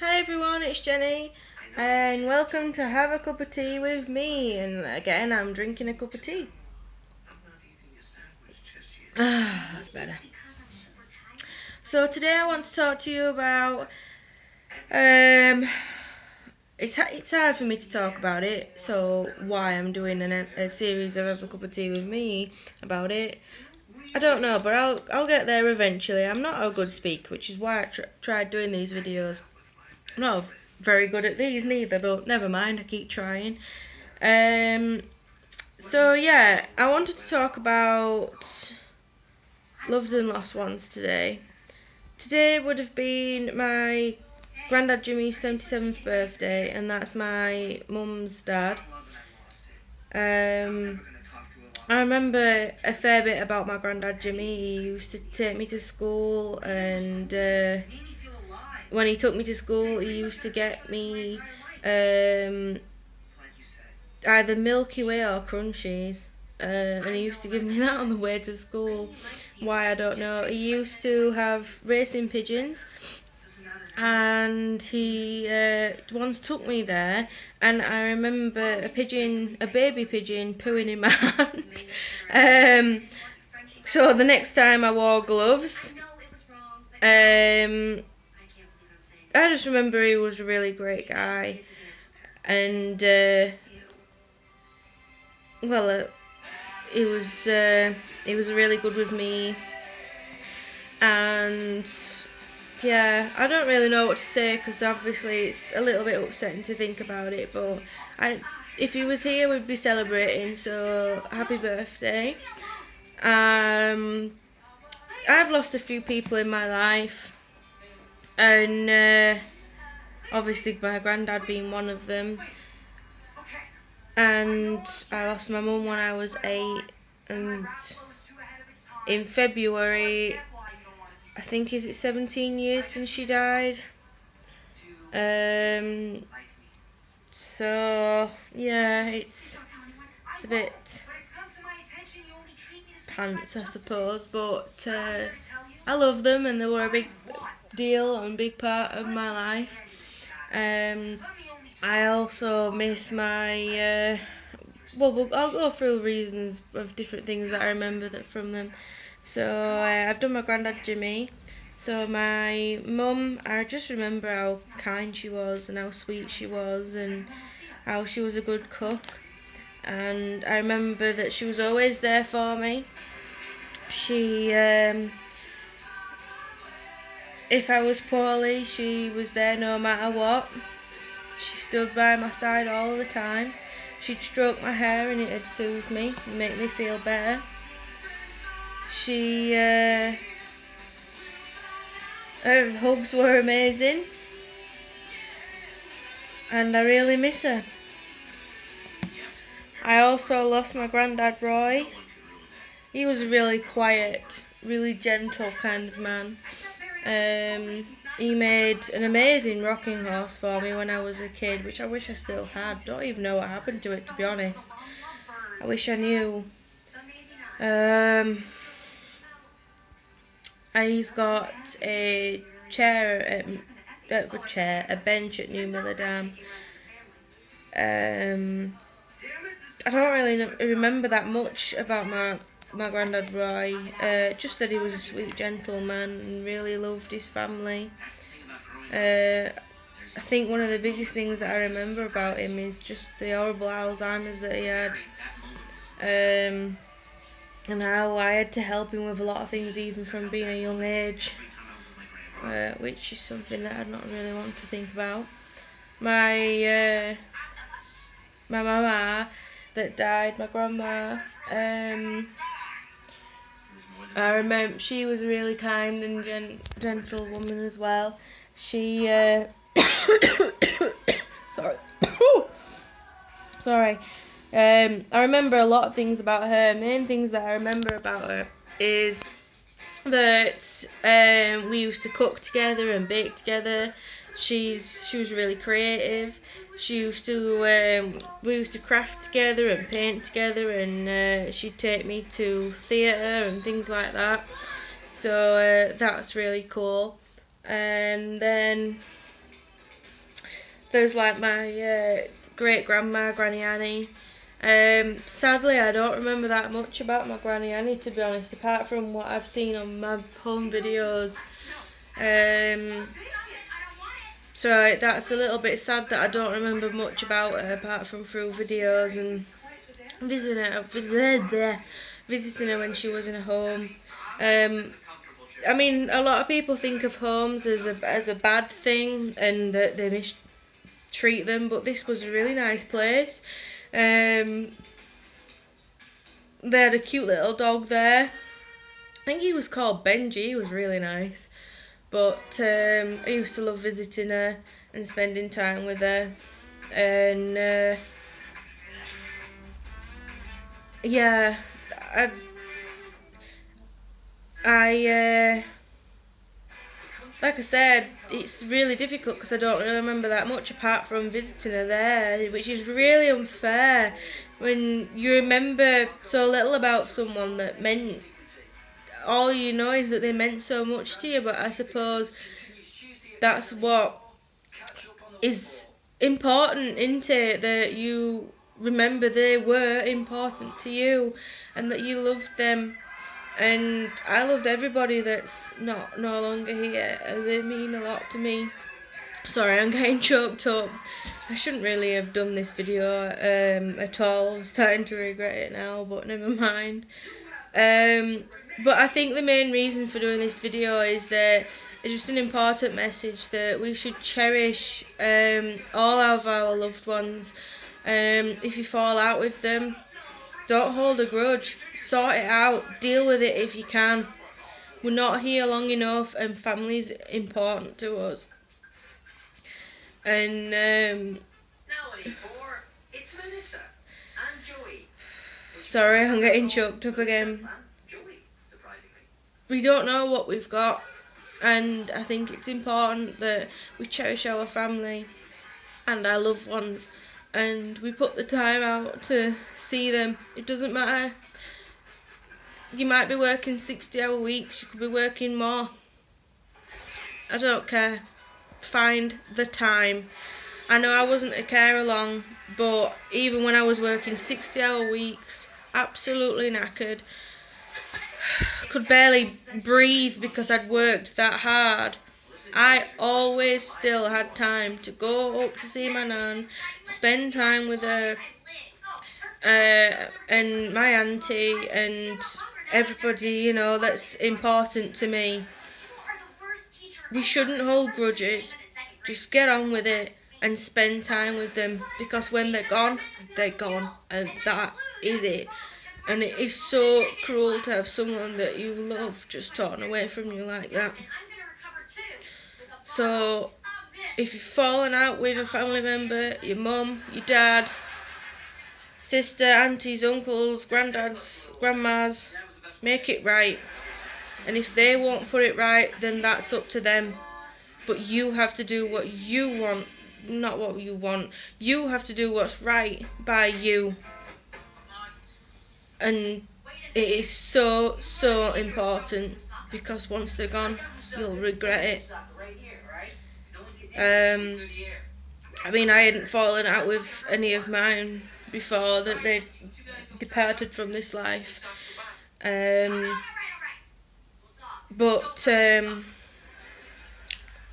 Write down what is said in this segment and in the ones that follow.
Hi everyone, it's Jenny, and welcome to Have a Cup of Tea with me. And again, I'm drinking a cup of tea. Ah, that's better. So today I want to talk to you about. Um, it's hard for me to talk about it. So why I'm doing a series of Have a Cup of Tea with me about it, I don't know, but I'll get there eventually. I'm not a good speaker, which is why I tried doing these videos. I'm not very good at these neither, but never mind. I keep trying. Um, So yeah, I wanted to talk about loved and lost ones today. Today would have been my granddad Jimmy's 77th birthday, and that's my mum's dad. Um, I remember a fair bit about my granddad Jimmy. He used to take me to school, and when he took me to school, he used to get me um, either Milky Way or Crunchies. And he used to give me that on the way to school. Why, I don't know. He used to have racing pigeons, and he once took me there, and I remember a baby pigeon, pooing in my hand. So the next time I wore gloves, um, I just remember he was a really great guy, and well, he was really good with me, and yeah, I don't really know what to say because obviously it's a little bit upsetting to think about it. But if he was here, we'd be celebrating. So happy birthday! Um, I've lost a few people in my life, and obviously my granddad being one of them. And I lost my mum when I was 8, and in February, I think, is it 17 years since she died? Um, so yeah, it's a bit pants, I suppose, but I love them, and they were a big deal and big part of my life. I also miss my I'll go through reasons of different things that I remember from them. So I've done my granddad Jimmy. So my mum, I just remember how kind she was and how sweet she was and how she was a good cook. And I remember that she was always there for me. She, if I was poorly, she was there no matter what. She stood by my side all the time. She'd stroke my hair and it'd soothe me and make me feel better. She, her hugs were amazing, and I really miss her. I also lost my granddad Roy. He was a really quiet, really gentle kind of man. He made an amazing rocking horse for me when I was a kid, which I wish I still had. Don't even know what happened to it, to be honest. I wish I knew. He's got a a bench at New Miller Dam. I don't really remember that much about my granddad Roy. Just that he was a sweet gentleman and really loved his family. I think one of the biggest things that I remember about him is just the horrible Alzheimer's that he had. And how I had to help him with a lot of things even from being a young age, which is something that I'd not really want to think about. My mama that died, my grandma, I remember she was a really kind and gentle woman as well. She, sorry, sorry. I remember a lot of things about her. Main things that I remember about her is that we used to cook together and bake together. She was really creative. We used to craft together and paint together, and she'd take me to theatre and things like that. So that's really cool. And then there's like my great grandma, Granny Annie. Sadly, I don't remember that much about my Granny Annie, to be honest, apart from what I've seen on my home videos. So that's a little bit sad that I don't remember much about her apart from through videos and visiting her when she was in a home. I mean, a lot of people think of homes as a bad thing and that they mistreat them, but this was a really nice place. They had a cute little dog there. I think he was called Benji. He was really nice. But I used to love visiting her and spending time with her. And yeah, I like I said, it's really difficult because I don't really remember that much apart from visiting her there, which is really unfair when you remember so little about someone that meant, all you know is that they meant so much to you. But I suppose that's what is important, isn't it? That you remember they were important to you and that you loved them. And I loved everybody that's no longer here. They mean a lot to me. Sorry, I'm getting choked up. I shouldn't really have done this video at all. I'm starting to regret it now, but never mind. But I think the main reason for doing this video is that it's just an important message that we should cherish all of our loved ones. If you fall out with them, don't hold a grudge. Sort it out. Deal with it if you can. We're not here long enough, and family's important to us. And it's Melissa and Joey. Sorry, I'm getting choked up again. We don't know what we've got, and I think it's important that we cherish our family and our loved ones, and we put the time out to see them. It doesn't matter. You might be working 60-hour weeks, you could be working more. I don't care. Find the time. I know I wasn't a carer long, but even when I was working 60-hour weeks, absolutely knackered, could barely breathe because I'd worked that hard, I always still had time to go up to see my nan, spend time with her, and my auntie and everybody, you know, that's important to me. We shouldn't hold grudges. Just get on with it and spend time with them, because when they're gone, and that is it. And it is so cruel to have someone that you love just torn away from you like that. So, if you've fallen out with a family member, your mum, your dad, sister, aunties, uncles, granddads, grandmas, make it right. And if they won't put it right, then that's up to them. But you have to do what you want, not what you want. You have to do what's right by you. And it is so, so important, because once they're gone, you'll regret it. I mean, I hadn't fallen out with any of mine before that they departed from this life. But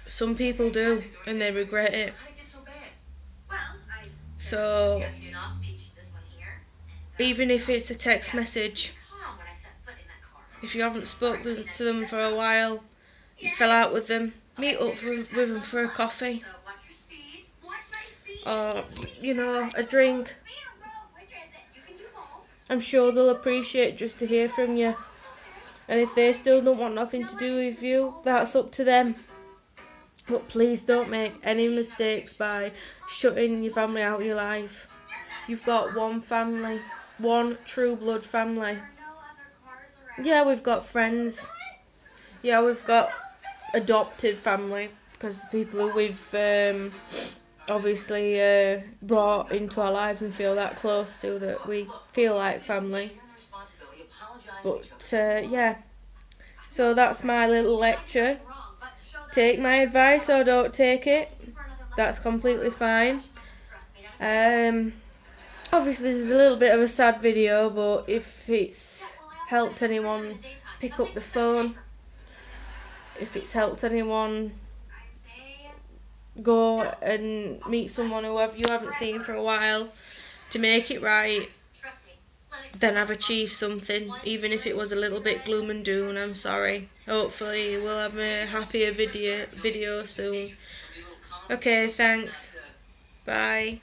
some people do, and they regret it. So, even if it's a text message, if you haven't spoken to them for a while, you fell out with them, meet up with them for a coffee, or, you know, a drink. I'm sure they'll appreciate just to hear from you. And if they still don't want nothing to do with you, that's up to them. But please don't make any mistakes by shutting your family out of your life. You've got one family, one true blood family. Yeah, we've got friends. Yeah, we've got adopted family, because people who we've obviously brought into our lives and feel that close to, that we feel like family. But yeah, so that's my little lecture. Take my advice or don't take it. that's completely fine. Obviously this is a little bit of a sad video, but if it's helped anyone pick up the phone, if it's helped anyone go and meet someone who you haven't seen for a while to make it right, then I've achieved something, even if it was a little bit gloom and doom. I'm sorry. Hopefully we'll have a happier video soon. Okay, thanks. Bye.